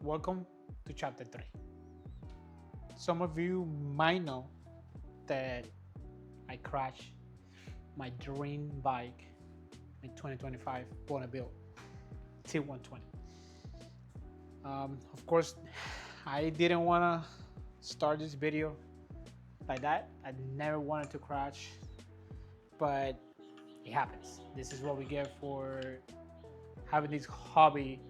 Welcome to chapter 3. Some of you might know that I crashed my dream bike in 2025 Bonneville T120. Of course, I didn't want to start this video like that. I never wanted to crash, but it happens. This is what we get for having this hobby,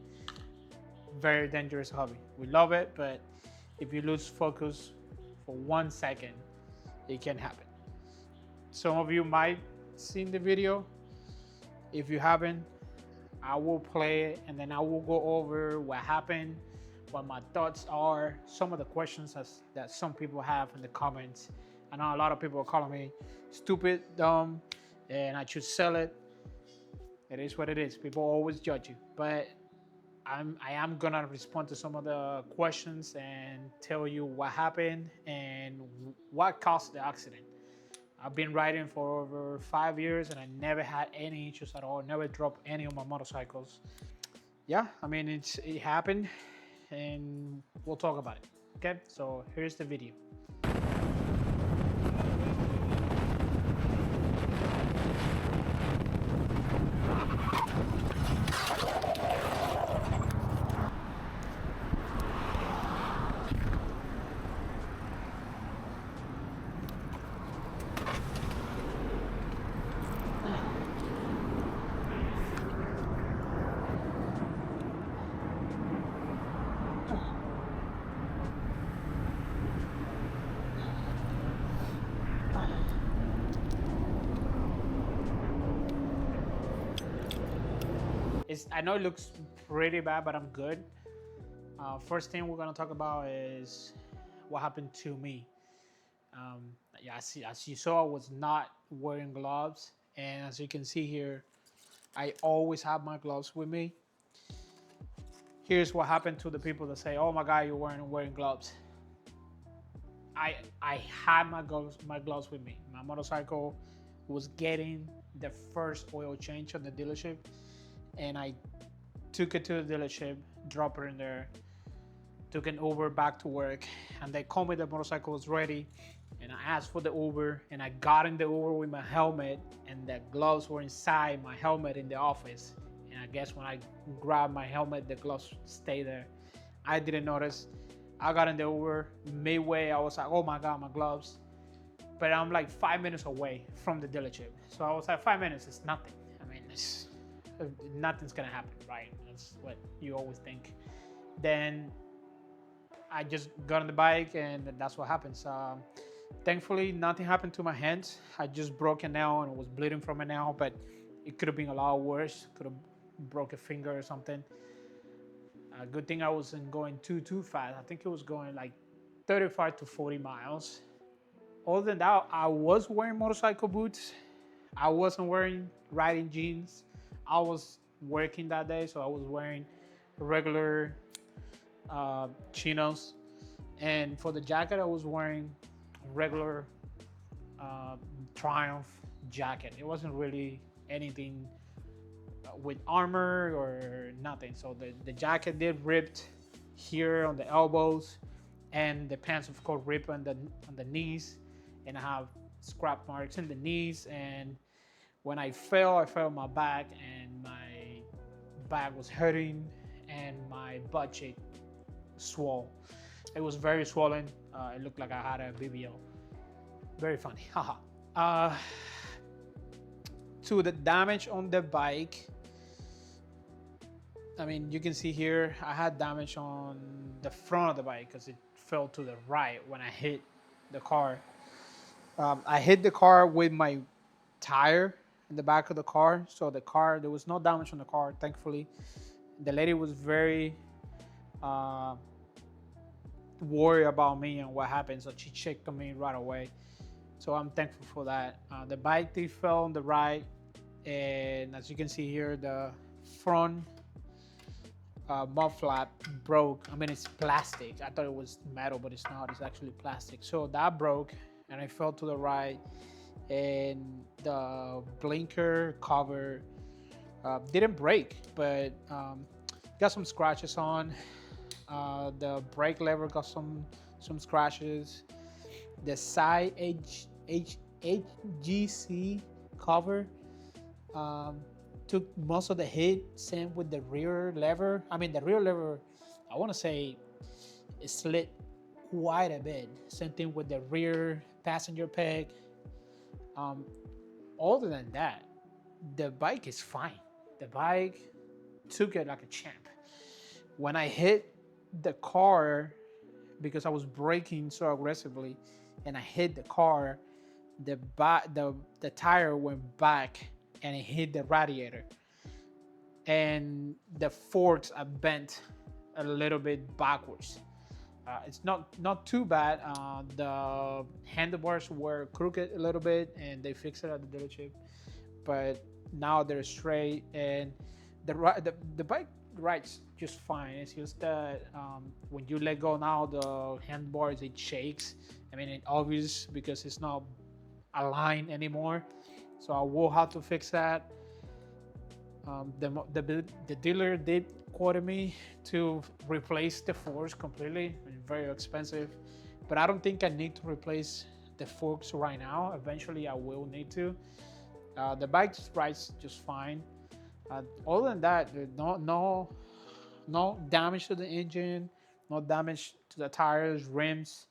very dangerous hobby. We love it, but if you lose focus for 1 second, it can happen. Some of you might seen the video. If you haven't, I will play it and then I will go over what happened, what my thoughts are, some of the questions that some people have in the comments. I know a lot of people are calling me stupid, dumb, and I should sell it. It is what it is. People always judge you, but I am gonna respond to some of the questions and tell you what happened and what caused the accident. I've been riding for over 5 years and I never had any issues at all. Never dropped any of my motorcycles. Yeah, I mean it happened, and we'll talk about it. Okay, so here's the video. I know it looks pretty bad, but I'm good. First thing we're gonna talk about is what happened to me. Yeah, as you saw, I was not wearing gloves, and as you can see here, I always have my gloves with me. Here's what happened to the people that say, "Oh my God, you're wearing gloves." I had my gloves with me. My motorcycle was getting the first oil change on the dealership, and I took it to the dealership, dropped it in there, took an Uber back to work, and they called me the motorcycle was ready, and I asked for the Uber, and I got in the Uber with my helmet, and the gloves were inside my helmet in the office, and I guess when I grabbed my helmet, the gloves stayed there. I didn't notice. I got in the Uber, midway, I was like, oh my God, my gloves. But I'm like 5 minutes away from the dealership. So I was like, 5 minutes is nothing. I mean, nothing's gonna happen, right? That's what you always think. Then I just got on the bike, and that's what happens. Thankfully, nothing happened to my hands. I just broke a nail and was bleeding from a nail, but it could have been a lot worse. Could have broke a finger or something. Good thing I wasn't going too fast. I think it was going like 35 to 40 miles. Other than that, I was wearing motorcycle boots. I wasn't wearing riding jeans. I was working that day, so I was wearing regular chinos. And for the jacket, I was wearing regular Triumph jacket. It wasn't really anything with armor or nothing. So the jacket did ripped here on the elbows, and the pants of course ripped on the knees, and I have scrap marks in the knees. And when I fell on my back, and my back was hurting, and my butt cheek swole. It was very swollen. It looked like I had a BBL. Very funny. Haha. To the damage on the bike, I mean, you can see here, I had damage on the front of the bike because it fell to the right when I hit the car. I hit the car with my tire in the back of the car. So there was no damage on the car, thankfully. The lady was very worried about me and what happened, so she checked on me right away. So I'm thankful for that. The bike did fell on the right, and as you can see here, the front mud flap broke. I mean, it's plastic. I thought it was metal, but it's not. It's actually plastic. So that broke, and I fell to the right, and the blinker cover didn't break, but got some scratches on. The brake lever got some scratches. The side HGC cover um, took most of the hit. Same with the rear lever. I mean, the rear lever, I want to say, it slid quite a bit. Same thing with the rear passenger peg. Um, Other than that, the bike is fine. The bike took it like a champ. When I hit the car, because I was braking so aggressively, and I hit the car, the tire went back and it hit the radiator, and the forks are bent a little bit backwards. It's not too bad. The handlebars were crooked a little bit, and they fixed it at the dealership. But now they're straight, and the bike rides just fine. It's just that when you let go now, the handlebars it shakes. I mean, it's obvious because it's not aligned anymore. So I will have to fix that. The dealer did quote me to replace the forks completely. Very expensive, but I don't think I need to replace the forks right now. Eventually, I will need to. The bike rides just fine. Other than that, no damage to the engine, no damage to the tires, rims,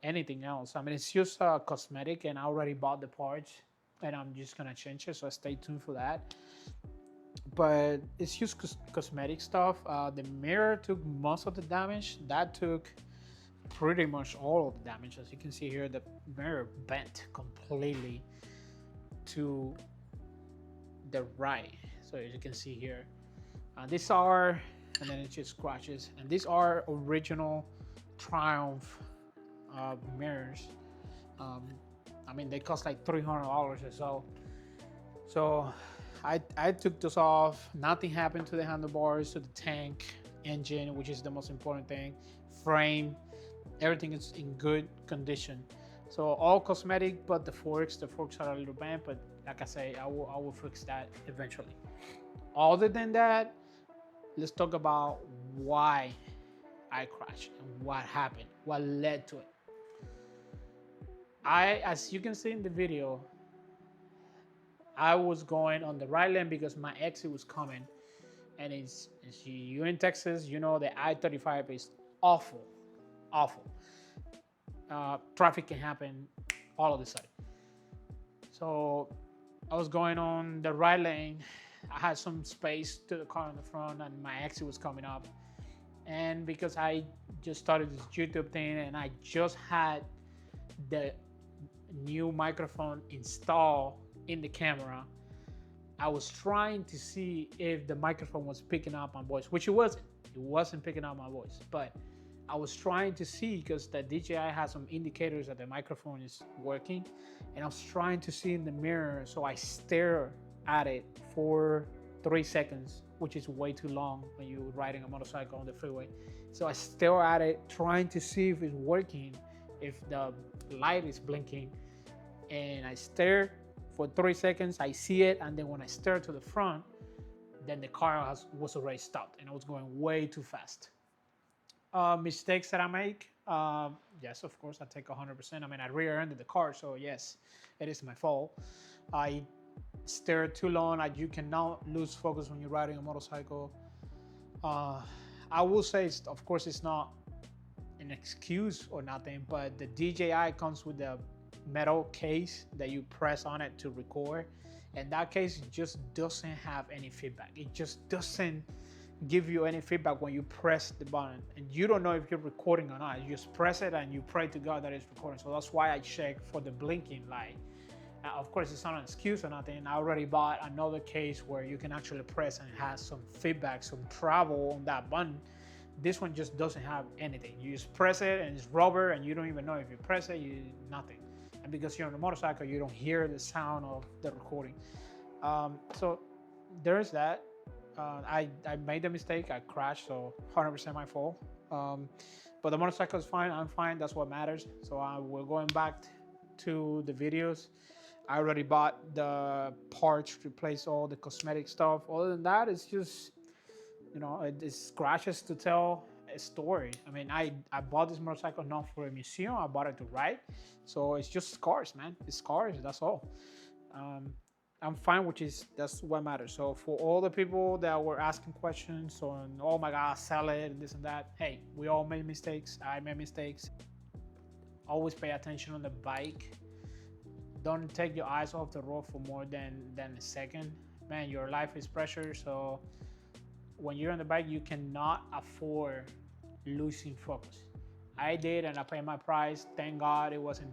anything else. I mean, it's just cosmetic, and I already bought the parts, and I'm just gonna change it. So stay tuned for that. But it's just cosmetic stuff. The mirror took most of the damage. That took pretty much all of the damage. As you can see here, the mirror bent completely to the right. So as you can see here, these are, and then it just scratches. And these are original Triumph mirrors. I mean, they cost like $300 or so. So I took this off. Nothing happened to the handlebars, to the tank, engine, which is the most important thing, frame, everything is in good condition. So all cosmetic, but the forks are a little bent, but like I say, I will fix that eventually. Other than that, let's talk about why I crashed and what happened, what led to it. As you can see in the video, I was going on the right lane because my exit was coming, and you're in Texas, you know the I-35 is awful. Traffic can happen all of a sudden. So I was going on the right lane. I had some space to the car in the front, and my exit was coming up. And because I just started this YouTube thing, and I just had the new microphone installed in the camera, I was trying to see if the microphone was picking up my voice, which it wasn't. It wasn't picking up my voice, but I was trying to see because the DJI has some indicators that the microphone is working, and I was trying to see in the mirror. So I stare at it for 3 seconds, which is way too long when you're riding a motorcycle on the freeway. So I stare at it, trying to see if it's working, if the light is blinking, and I stare for 3 seconds. I see it, and then when I stare to the front, then the car was already stopped, and I was going way too fast. Mistakes that I make, yes, of course, I take 100%. I mean, I rear-ended the car, so yes, it is my fault. I steered too long. You cannot lose focus when you're riding a motorcycle. I will say, of course, it's not an excuse or nothing, but the DJI comes with a metal case that you press on it to record, and that case just doesn't have any feedback. It just doesn't give you any feedback when you press the button, and you don't know if you're recording or not. You just press it and you pray to God that it's recording. So that's why I check for the blinking light. Of course, it's not an excuse or nothing. I already bought another case where you can actually press and it has some feedback, some travel on that button. This one just doesn't have anything. You just press it and it's rubber, and you don't even know if you press it, nothing. And because you're on a motorcycle, you don't hear the sound of the recording. So there's that. I made the mistake. I crashed, so 100% my fault. But the motorcycle is fine. I'm fine. That's what matters. So we're going back to the videos. I already bought the parts to replace all the cosmetic stuff. Other than that, it's just, it's scratches to tell. a story. I mean, I bought this motorcycle not for a museum. I bought it to ride. So it's just scars, man. It's scars. That's all. I'm fine, that's what matters. So for all the people that were asking questions on, oh my God, sell it and this and that. Hey, we all made mistakes. I made mistakes. Always pay attention on the bike. Don't take your eyes off the road for more than a second. Man, your life is precious. So when you're on the bike, you cannot afford losing focus. I did, and I paid my price. Thank God it wasn't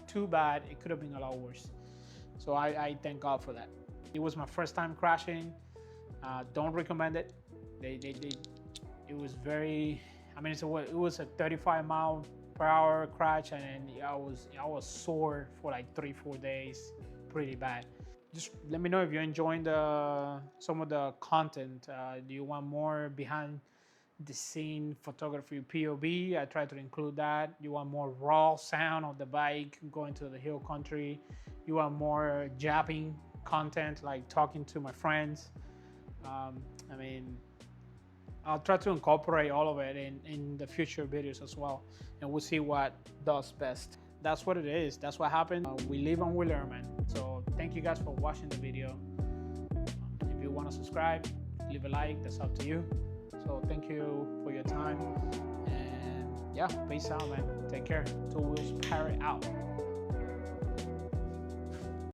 too bad. It could have been a lot worse. So I thank God for that. It was my first time crashing. Don't recommend it. It was very, I mean, it was a 35-mile-per-hour crash, and I was sore for like 3-4 days, pretty bad. Just let me know if you're enjoying some of the content. Do you want more behind the scene photography POV? I try to include that. You want more raw sound of the bike going to the hill country? You want more jabbing content, like talking to my friends? I mean, I'll try to incorporate all of it in the future videos as well, and we'll see what does best. That's what it is. That's what happened. We live and we learn, man. So thank you guys for watching the video. If you want to subscribe, leave a like. That's up to you. So thank you for your time. And yeah, peace out, man. Take care. Two Wheels Pirate out.